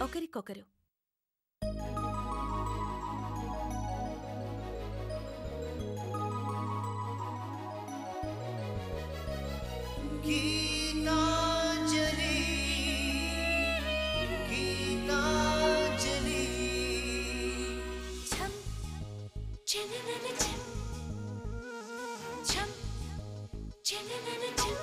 ఒకరికొకరు. గీతాంజలి గీతాంజలి ఛం చననన ఛం ఛం చననన ఛం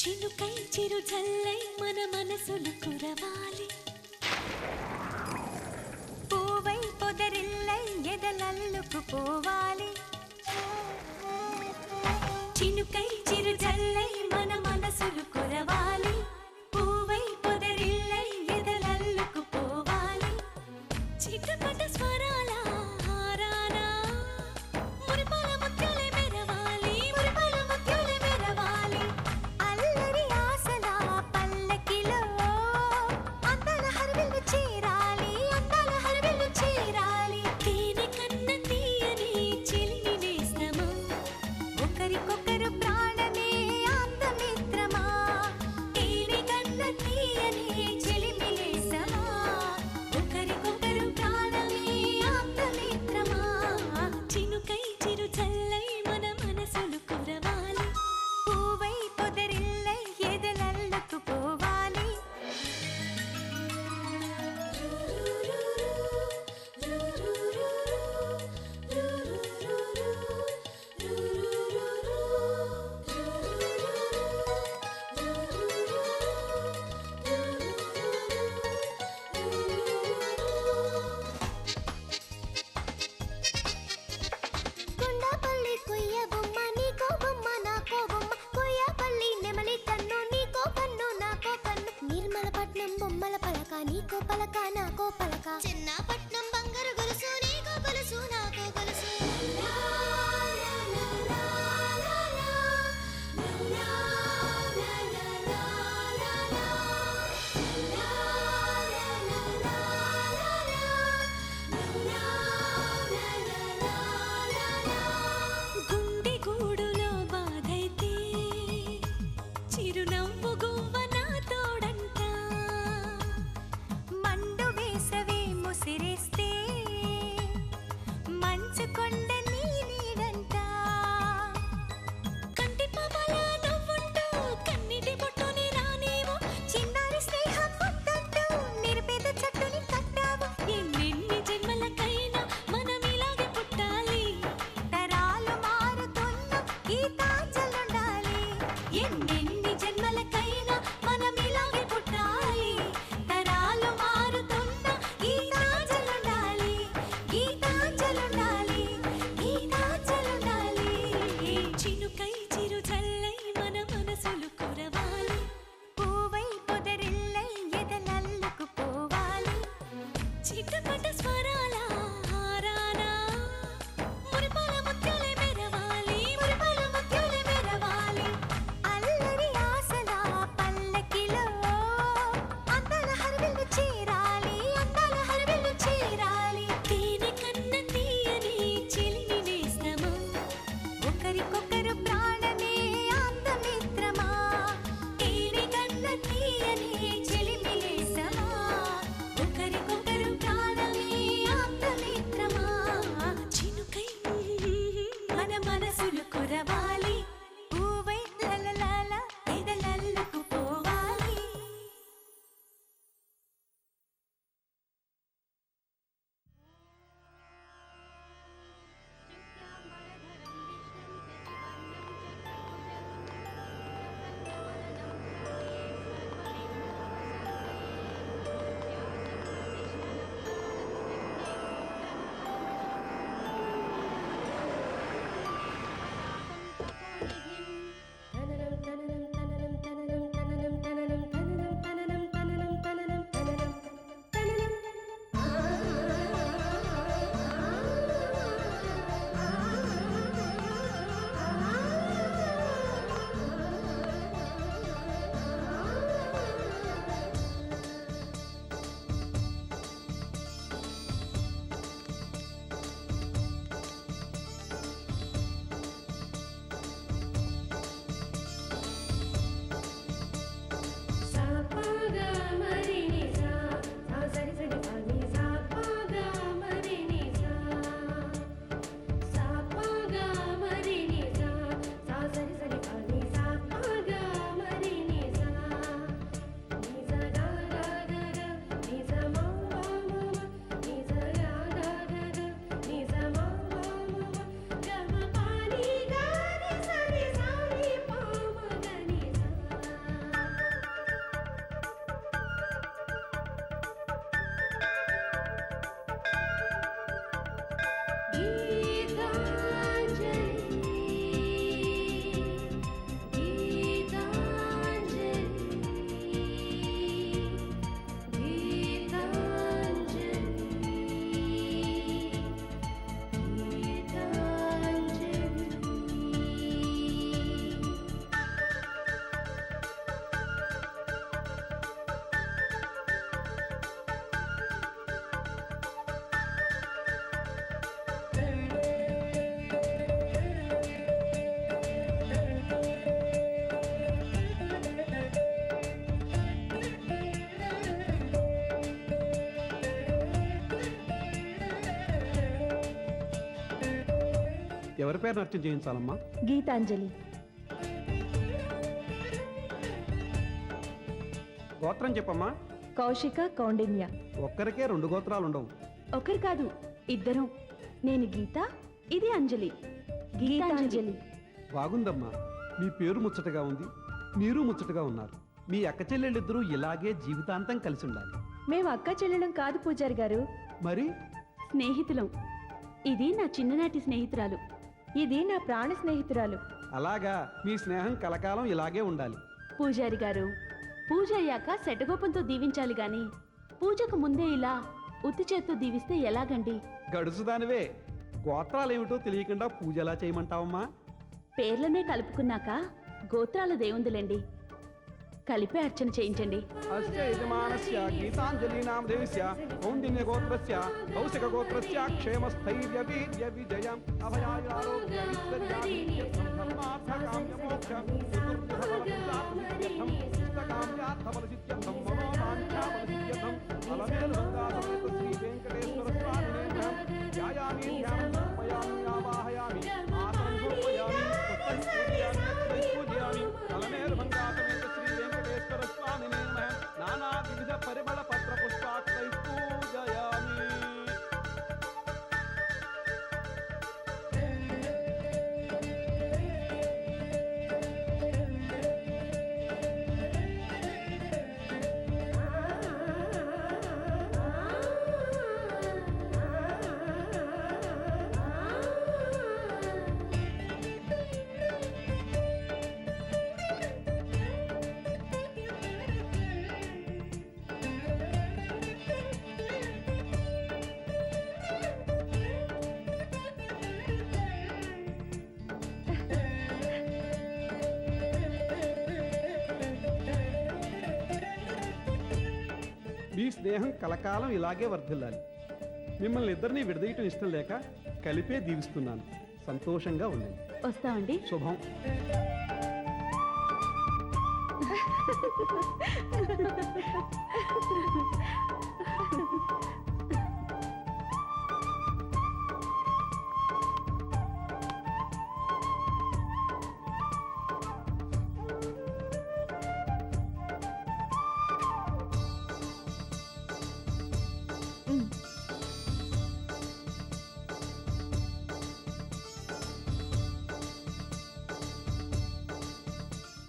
చినుకై చిరు జల్లై మన మనసులు కురవాలి, పూవై పొదరిల్లై ఎదలల్లుకు పోవాలి. చినుకై చిరు జల్లై మన మనసులు కురవాలి, పూవై పొదరిల్లై ఎదలల్లుకు పోవాలి. చిటపట స్వరాల హారానా మురిపాల ముత్యాలే మెరవాలి, మురిపాల ముత్యాలే మెరవాలి. అల్లరి ఆశల పల్లకిలో అందాల హరివిల్లు చేరాలి, అందాల హరివిల్లు చేరాలి. తేనె కన్న తీయని చిలిమి నేస్తమా, ఒకరికొకరు ప్రాణమే ఆప్తమిత్రమా. తేనె కన్న తీయని చిలిమి నేస్తమా, ఒకరికొకరు ప్రాణమే ఆప్తమిత్రమా. చినుకై చిరు చల్లై మన మనసులు కురవాలి, పూవై పొదరిల్లై ఎదలల్లుకు పోవాలి. కొండపల్లి కొయ్య బొమ్మ నీకో బొమ్మ నాకో బొమ్మ, కొయ్యపల్లి నెమలి కన్ను నీకో కన్ను నాకో కన్ను, నిర్మలపట్నం బొమ్మల పలక నీకో పలక నాకో పలక, చిన్నపట్నం బంగారు గొలుసు నీకో గొలుసు నాకో గొలుసు. గుండె గూడులో బాధైతే చిరునవ్వు గువ్వ నా తోడంట, మండు వేసవే ముసిరేస్తే ఎవరి పేరు నృత్యం చేయించాలమ్మా? గీతాంజలి. గోత్రం చెప్పమ్మా. కౌశిక, కౌండిన్య. ఒక్కరికే 2 గోత్రాలు ఉండవు. ఒకరు కాదు, ఇద్దరం. నేను గీత, ఇది అంజలి. గీతాంజలి. బాగుందమ్మా. మీ పేరు ముచ్చటగా ఉంది, మీరు ముచ్చటగా ఉన్నారు. మీ అక్క చెల్లెళ్ళిద్దరూ ఇలాగే జీవితాంతం కలిసి ఉండాలి. మేము అక్క చెల్లెలం కాదు పూజారి గారు, మరి స్నేహితులం. ఇది నా చిన్ననాటి స్నేహితురాలు, ఇది నా ప్రాణ స్నేహితురాలు. అలాగా మీ స్నేహం కలకాలం ఇలాగే ఉండాలి. పూజారి గారు, పూజ అయ్యాక శటగోపంతో దీవించాలి గాని పూజకు ముందే ఇలా ఉత్తి చేత్తో దీవిస్తే ఎలాగండి? గడుసుదానివే, గోత్రాలేమిటో తెలియకుండా పూజ ఎలా చేయమంటావమ్మా? పేర్లనే కలుపుకున్నాక గోత్రాల దేవుందులేండి, కలిపే అర్చన చేయించండి. అస్య యజమానస్య గీతాంజలి నామధేయస్య కౌండిన్య గోత్రస్య కౌశిక గోత్రస్య క్షేమస్థైర్య వీర్య విజయం అభయారోగ్య ఐశ్వర్యార్థం ధర్మార్థ కామ్య మోక్ష చతుర్విధ ఇష్టకామ్యార్థఫలసిద్ధ్యర్థం మనోవాంఛాఫలసిద్ధ్యర్థం ఫలమేలు బంగారమేత శ్రీ వెంకటేశ్వర స్వామినే ధ్యాయామి ధ్యానం సమయామి ఆవాహయామి ఆసనం సమర్పయామి పూజయామి ఫలమేలు బంగారమేత శ్రీ వెంకటేశ్వర స్వామినే నానా వివిధ పరిమళ పత్ర పుష్పాక్షై పూజయామి. మీ స్నేహం కలకాలం ఇలాగే వర్ధిల్లాలి. మిమ్మల్ని ఇద్దరిని విడదీయటం ఇష్టం లేక కలిపే దీవిస్తున్నాను. సంతోషంగా ఉండండి. వస్తామండి. శుభం.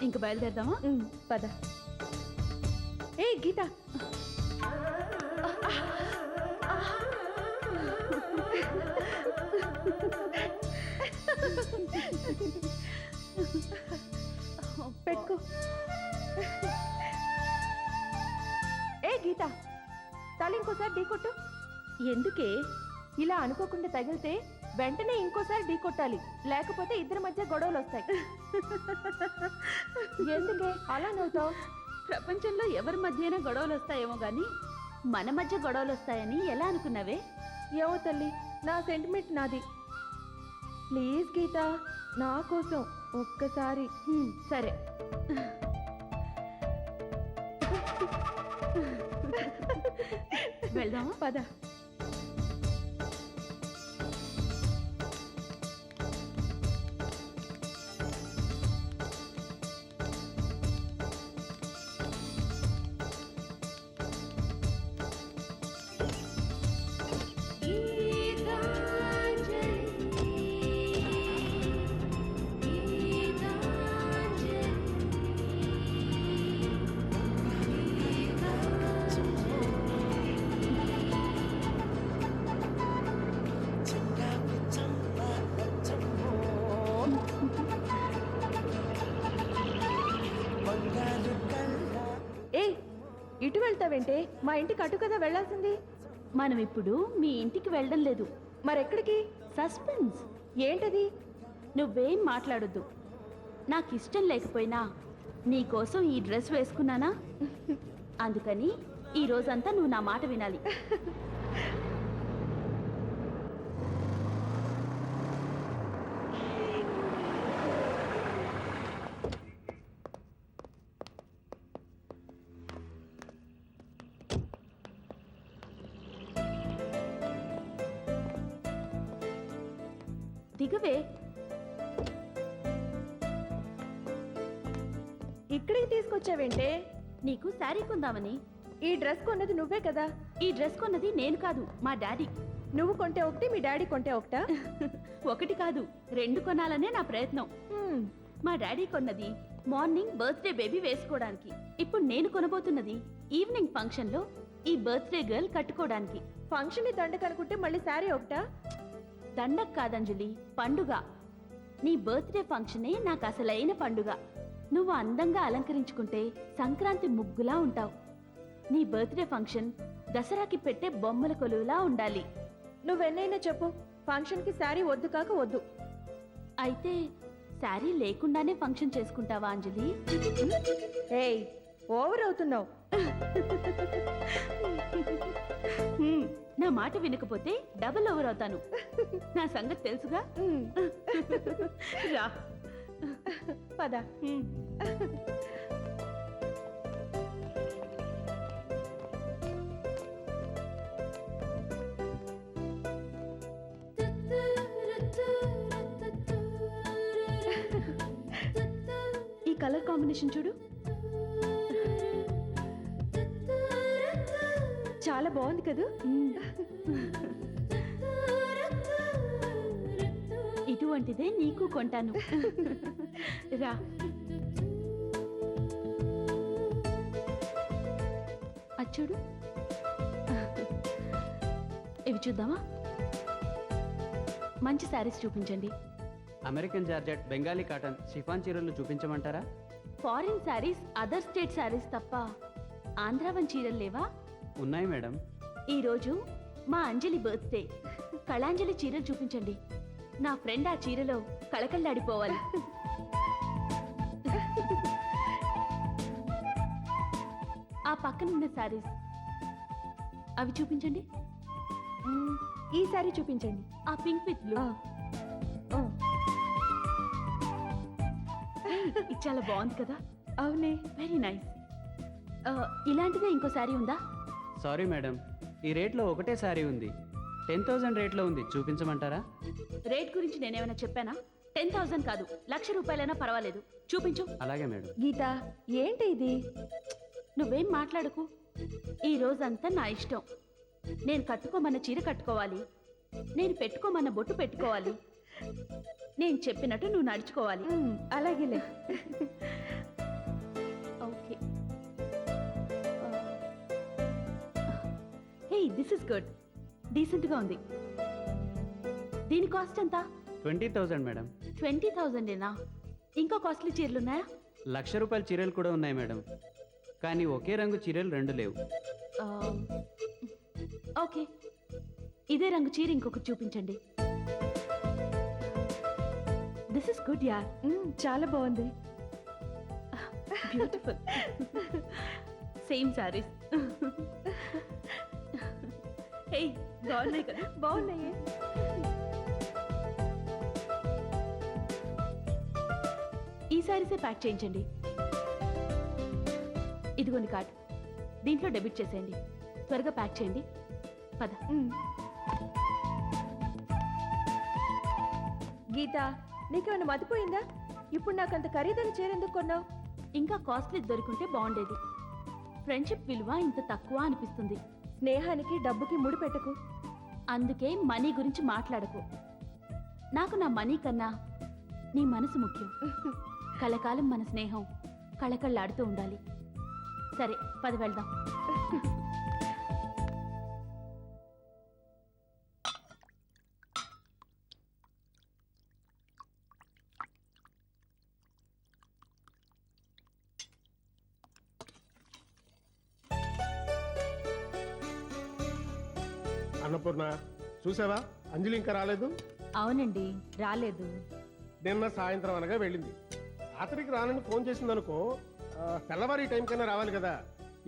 ఇంక బయలుదేరదామా? పద. ఏ గీత, పెట్టుకో. ఏ గీత, తల ఇంకోసారి ఢీ కొట్టు. ఎందుకే? ఇలా అనుకోకుండా తగిలితే వెంటనే ఇంకోసారి ఢీ కొట్టాలి, లేకపోతే ఇద్దరి మధ్య గొడవలు వస్తాయి. ఎందుకే అలా నవ్వుతావు? ప్రపంచంలో ఎవరి మధ్యన గొడవలు వస్తాయేమో గాని మన మధ్య గొడవలు వస్తాయని ఎలా అనుకున్నావే? ఏమో తల్లి, నా సెంటిమెంట్ నాది. ప్లీజ్ గీత, నా కోసం ఒక్కసారి. సరే. వెళ్దామా? పద. ఇటు వెళ్తావేంటే? మా ఇంటికి అటు కదా వెళ్ళాల్సింది. మనం ఇప్పుడు మీ ఇంటికి వెళ్ళడం లేదు. మరెక్కడికి? సస్పెన్స్. ఏంటది? నువ్వేం మాట్లాడొద్దు. నాకు ఇష్టం లేకపోయినా నీకోసం ఈ డ్రెస్ వేసుకున్నానా, అందుకని ఈ రోజంతా నువ్వు నా మాట వినాలి. దిగవే. ఇక్కడికి తీసుకొచ్చావేంటే? నీకు శారీ కొందామని. ఈ డ్రెస్ కొన్నది నువ్వే కదా? ఈ డ్రెస్ కొన్నది నేను కాదు, మా డాడీ. నువ్వు కొంటే ఒకటి, మీ డాడీ కొంటే ఒకటా? ఒకటి కాదు, 2 కొనాలనే నా ప్రయత్నం. మా డాడీ కొన్నది మార్నింగ్ బర్త్డే బేబీ వేసుకోవడానికి. ఇప్పుడు నేను కొనబోతున్నది ఈవినింగ్ ఫంక్షన్ లో ఈ బర్త్డే గర్ల్ కట్టుకోవడానికి. ఫంక్షన్ ని దండకు అనుకుంటే మళ్ళీ శారీ ఒకటా? దండక్ కాదంజలి, పండుగ. నీ బర్త్డే ఫంక్షనే నాకు అసలైన పండుగ. నువ్వు అందంగా అలంకరించుకుంటే సంక్రాంతి ముగ్గులా ఉంటావు. నీ బర్త్డే ఫంక్షన్ దసరాకి పెట్టే బొమ్మల కొలువులా ఉండాలి. నువ్వెన్నైనా చెప్పు, ఫంక్షన్ కి శారీ వద్దు కాక వద్దు. అయితే శారీ లేకుండానే ఫంక్షన్ చేసుకుంటావా అంజలి? ఏయ్, ఓవర్ అవుతున్నావు. నా మాట వినకపోతే డబుల్ ఓవర్ అవుతాను. నా సంగతి తెలుసుగా. రా పద. ఈ కలర్ కాంబినేషన్ చూడు, చాలా బాగుంది కదా? ఇటువంటిదే నీకు కొంటాను. రా. అచ్చుడు, ఇవి చూద్దామా? మంచి శారీస్ చూపించండి. American georgette, Bengali cotton, chiffon చీరలు చూపించమంటారా? Foreign sarees, other state sarees తప్ప ఆంధ్రావన్ చీరలు లేవా? ఉన్నాయి మేడం. ఈరోజు మా అంజలి బర్త్డే. కళాంజలి చీరలు చూపించండి. నా ఫ్రెండ్ ఆ చీరలో కళకళ్ళాడిపోవాలి. ఆ పక్కనున్న శారీస్ అవి చూపించండి. ఈ శారీ చూపించండి. ఆ పింక్ విత్ బ్లూ. ఇది చాలా బాగుంది కదా? అవునే, వెరీ నైస్. ఇలాంటిదే ఇంకో శారీ ఉందా? సారీ మేడం, ఈ రేట్లో ఒకటే శారీ ఉంది. 10,000 రేట్లో ఉంది, చూపించమంటారా? రేట్ గురించి నేనేమైనా చెప్పానా? 10,000 కాదు, 1,00,000 రూపాయలైనా పర్వాలేదు, చూపించు. అలాగే మేడం. గీత, ఏంటి ఇది? నువ్వేం మాట్లాడకు. ఈ రోజంతా నా ఇష్టం. నేను కట్టుకోమన్న చీర కట్టుకోవాలి, నేను పెట్టుకోమన్న బొట్టు పెట్టుకోవాలి, నేను చెప్పినట్టు నువ్వు నడుచుకోవాలి. అలాగేలే. Okay. Hey, this is good. డీసెంట్గా ఉంది. దీని కాస్ట్ ఎంత? 20,000 మేడం. 20,000ఏనా? ఇంకా కాస్ట్లీ చీరలున్నాయా? 1,00,000 రూపాయల చీరలు కూడా ఉన్నాయి మేడం, కానీ ఒకే రంగు చీరలు 2 లేవు. ఓకే, ఇదే రంగు చీర ఇంకొకటి చూపించండి. దిస్ ఇస్ గుడ్ యార్. చాలా బాగుంది. బ్యూటిఫుల్. సేమ్ సారీస్. హే, బాగున్నాయి కదా? బాగున్నాయే. ఈ సారీసే ప్యాక్ చేయించండి. ఇదిగోండి కార్డ్, దీంట్లో డెబిట్ చేసేయండి. త్వరగా ప్యాక్ చేయండి. పద. గీత, నీకేమైనా మతిపోయిందా? ఇప్పుడు నాకు అంత ఖరీదైన చీర ఎందుకు కొన్నావు? ఇంకా కాస్ట్లీ దొరికింటే బాగుండేది. ఫ్రెండ్షిప్ విలువ ఇంత తక్కువ అనిపిస్తుంది. స్నేహానికి డబ్బుకి ముడి పెట్టకు. అందుకే మనీ గురించి మాట్లాడకు. నాకు నా మనీ కన్నా నీ మనసు ముఖ్యం. కలకాలం మన స్నేహం కళకళ్ళాడుతూ ఉండాలి. సరే, పద వెళ్దాం. అన్నపూర్ణ, చూసావా? అంజలి ఇంకా రాలేదు. అవునండి, రాలేదు. నిన్న సాయంత్రం అనగా వెళ్ళింది. రాత్రికి రానని ఫోన్ చేసింది అనుకో, తెల్లవారి టైం కన్నా రావాలి కదా.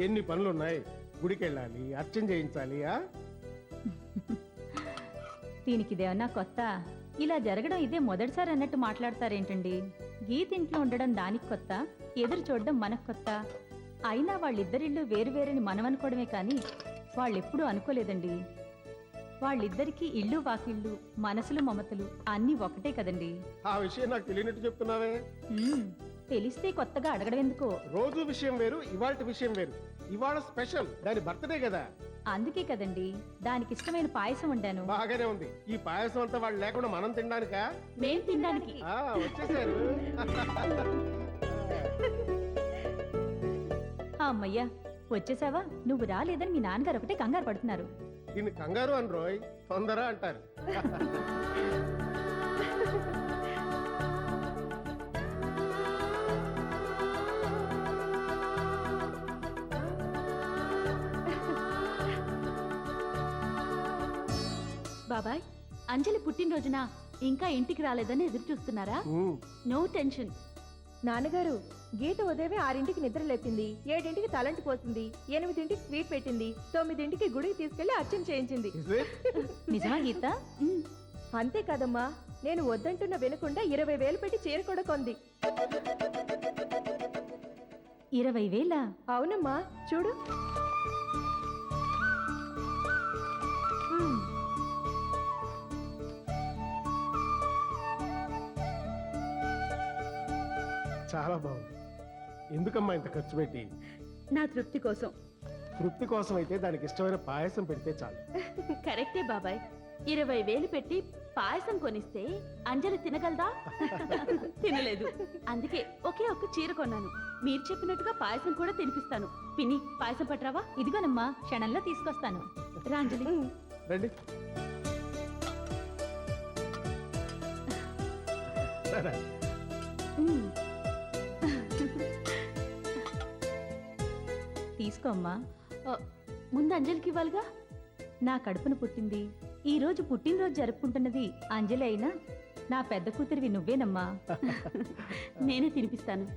ఎన్ని పనులున్నాయి. గుడికి వెళ్ళాలి, అర్చన చేయించాలి. దీనికి ఇదేమన్నా కొత్త? ఇలా జరగడం ఇదే మొదటిసారి అన్నట్టు మాట్లాడతారేంటండి? గీత ఇంట్లో ఉండడం దానికి కొత్త, ఎదురు చూడడం మనకు కొత్త. అయినా వాళ్ళిద్దరిళ్ళు వేరువేరని మనం అనుకోవడమే కానీ వాళ్ళెప్పుడూ అనుకోలేదండి. వాళ్ళిద్దరికీ ఇళ్ళు వాకిళ్ళు, మనసులు మమతలు అన్నీ ఒకటే కదండి. ఆ విషయం నాకు తెలియనట్టు చెప్తున్నావే. తెలిస్తే కొత్తగా అడగడం ఎందుకో. రోజు విషయం వేరు, ఇవాళ విషయం వేరు. ఇవాళ స్పెషల్, దాని బర్త్డే కదా. అందుకే కదండి దానికి ఇష్టమైన పాయసం వండాను. బాగానే ఉంది. ఈ పాయసం అంతా వాళ్ళు లేకుండా మనం తినడానికా? మేం తినడానికి. వచ్చేసారు. అమ్మయ్యా వచ్చేసావా? నువ్వు రాలేదని మీ నాన్నగారు ఒకటే కంగారు పడుతున్నారు. దీన్ని కంగారు అని రోయ్, తొందర అంటారు. బాబాయ్, అంజలి పుట్టినరోజున ఇంకా ఇంటికి రాలేదని ఎదురు చూస్తున్నారా? No tension. నాన్నగారు, గీత ఉదయమే 6ంటికి నిద్ర లేపింది, 7ంటికి తలంటి పోసింది, 8ంటికి స్వీట్ పెట్టింది, 9ంటికి గుడికి తీసుకెళ్లి అర్చన చేయించింది. నిజమా గీత? అంతే కదమ్మా, నేను వద్దంటున్న వినకుండా 20,000 పెట్టి చీర కూడా కొంది. 20,000? అవునమ్మా, చూడు. చాలా బాగుంది. ఎందుకమ్మా ఇంత ఖర్చు పెట్టి? నా తృప్తి కోసం. తృప్తి కోసం అయితే దానికి ఇష్టమైన పాయసం పెడితే చాలు. కరెక్టే బాబాయ్. 20,000 పెట్టి పాయసం కొనిస్తే అంజలి తినగలదా? తినలేదు. అందుకే ఒకే ఒక్క చీర కొన్నాను. మీరు చెప్పినట్టుగా పాయసం కూడా తినిపిస్తాను. పిన్ని, పాయసం పట్రావా? ఇదిగోనమ్మా, క్షణంలో తీసుకొస్తాను. రా అంజలి. రండి. సరే. ఉమ్. తీసుకో అమ్మా. ముందు అంజలికి ఇవ్వాలిగా. నా కడుపున పుట్టింది, ఈ రోజు పుట్టినరోజు జరుపుకుంటున్నది అంజలి అయినా నా పెద్ద కూతురివి నువ్వేనమ్మా. నేనే తినిపిస్తాను.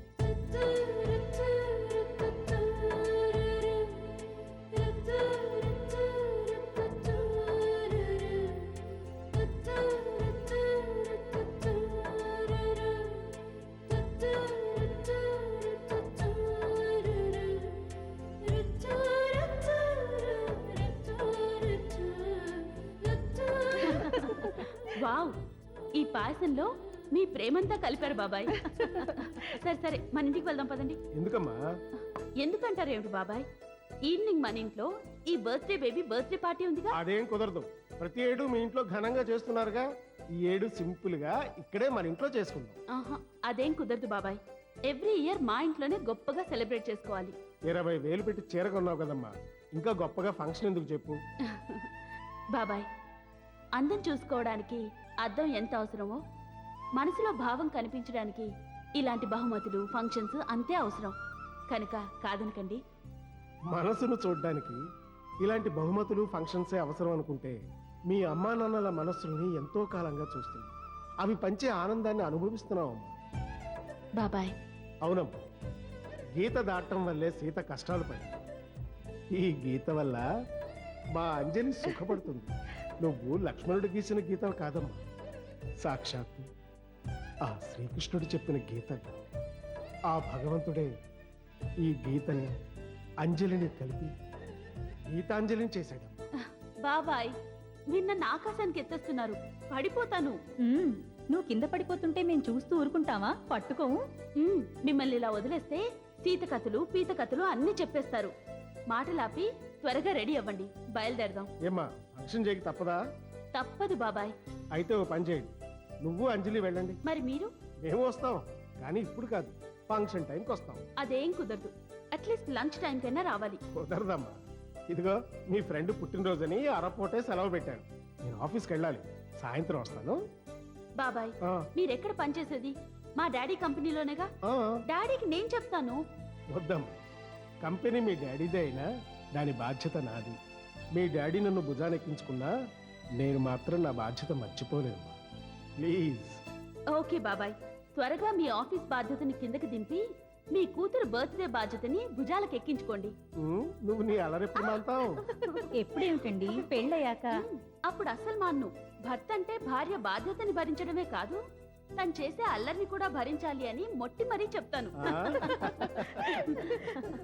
వావ్, ఈ పాయసంలో మీ ప్రేమంతా కలిపారు బాబాయ్. సరే సరే, మన ఇంటికి వెళ్దాం పదండి. ఎందుకమ్మా? ఎందుకంటారు ఏమిటి బాబాయ్? ఈవినింగ్ మన ఇంట్లో ఈ బర్త్డే బేబీ బర్త్డే పార్టీ ఉందిగా. అదేం కుదరదు. ప్రతి ఏడు మీ ఇంట్లో ఘనంగా చేస్తున్నారుగా. ఈ ఏడు సింపుల్ గా ఇక్కడే మన ఇంట్లో చేసుకుందాం. ఆహా, అదేం కుదరదు బాబాయ్. ఎవ్రీ ఇయర్ మా ఇంట్లోనే గొప్పగా సెలబ్రేట్ చేసుకోవాలి. 20,000 పెట్టి చీర కొన్నావు కదమ్మా, ఇంకా గొప్పగా ఫంక్షన్ ఎందుకు చెప్పు? బాబాయ్, అందం చూసుకోవడానికి అద్దం ఎంత అవసరమో మనసులో భావం కనిపించడానికి ఇలాంటి బహుమతులు ఫంక్షన్స్ అంతే అవసరం. కనుక కాదనకండి. మనసును చూడ్డానికి ఇలాంటి బహుమతులు ఫంక్షన్సే అవసరం అనుకుంటే మీ అమ్మా నాన్నల మనస్సుల్ని ఎంతో కాలంగా చూస్తుంది. అవి పంచే ఆనందాన్ని అనుభవిస్తున్నావమ్మా. బాబాయ్, అవునమ్మా, గీత దాటం వల్లే సీత కష్టాలు పడి, ఈ గీత వల్ల మా అంజలి సుఖపడుతుంది. నువ్వు లక్ష్మణుడు గీసిన గీత కాదమ్మా, సాక్షాత్తు ఆ శ్రీకృష్ణుడు చెప్పిన గీత. ఆ భగవంతుడే ఈ గీతని అంజలిని కలిపి గీతాంజలిని చేశాడు. బాబాయ్, మీరు నన్ను ఆకాశానికి ఎత్తేస్తున్నారు. పడిపోతాను. నువ్వు కింద పడిపోతుంటే మేము చూస్తూ ఊరుకుంటావా? పట్టుకోము. మిమ్మల్ని ఇలా వదిలేస్తే సీత కథలు పీత కథలు అన్ని చెప్పేస్తారు. మాటలాపి త్వరగా రెడీ అవ్వండి, బయలుదేరదాం. ఏమ్మా, ఫంక్షన్ చేయక తప్పదా? తప్పదు బాబాయ్. అయితే ఓ పని చేయండి, నువ్వు అంజలి వెళ్ళండి. మరి మీరు? మేము వస్తాం, కానీ ఇప్పుడు కాదు, ఫంక్షన్ టైంకి వస్తాం. అదేం కుదరదు. అట్లీస్ట్ లంచ్ టైం కైనా రావాలి. కుదరదమ్మా. ఇదిగో మీ ఫ్రెండ్ పుట్టినరోజని అరపోటే సెలవు పెట్టాను. నేను ఆఫీస్కి వెళ్ళాలి, సాయంత్రం వస్తాను. బాబాయ్, ఆ, మీరెక్కడ పనిచేసేది? మా డాడీ కంపెనీలోనేగా. ఆ, డాడీకి నేను చెప్తాను. వద్దమ్మా, కంపెనీ మీ డాడీదే అయినా దాని బాధ్యత నాది. మీ డాడీ నన్ను భుజానెక్కించుకున్నా నేను మాత్రం నా బాధ్యత మర్చిపోలేను. ప్లీజ్. ఓకే బాబాయ్, త్వరగా మీ ఆఫీస్ బాధ్యతని కిందకి దింపి మీ కూతురు బర్త్డే బాధ్యతని భుజాలకు ఎక్కించుకోండి. నువ్వు నీ అలరెప్పుడు మాంతావు? ఎప్పుడేమిటండి, పెళ్ళయ్యాక. అప్పుడు అసలు మాన్ను. భర్త అంటే భార్య బాధ్యతని భరించడమే కాదు, తను చేసే అల్లరిని కూడా భరించాలి అని మొట్టి మరీ చెప్తాను.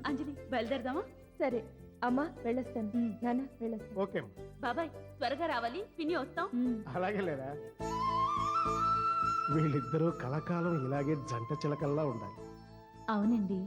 అంజలి, బయలుదేరదామా? సరే అమ్మా, వెళ్ళొస్తాను. నాన్న, వెళ్ళొస్తాను. ఓకే బాబాయ్, త్వరగా రావాలి, పిన్ని వస్తాం. అలాగే లేరా. వీళ్ళిద్దరూ కలకాలం ఇలాగే జంట చిలకల్లా ఉండాలి. అవునండి.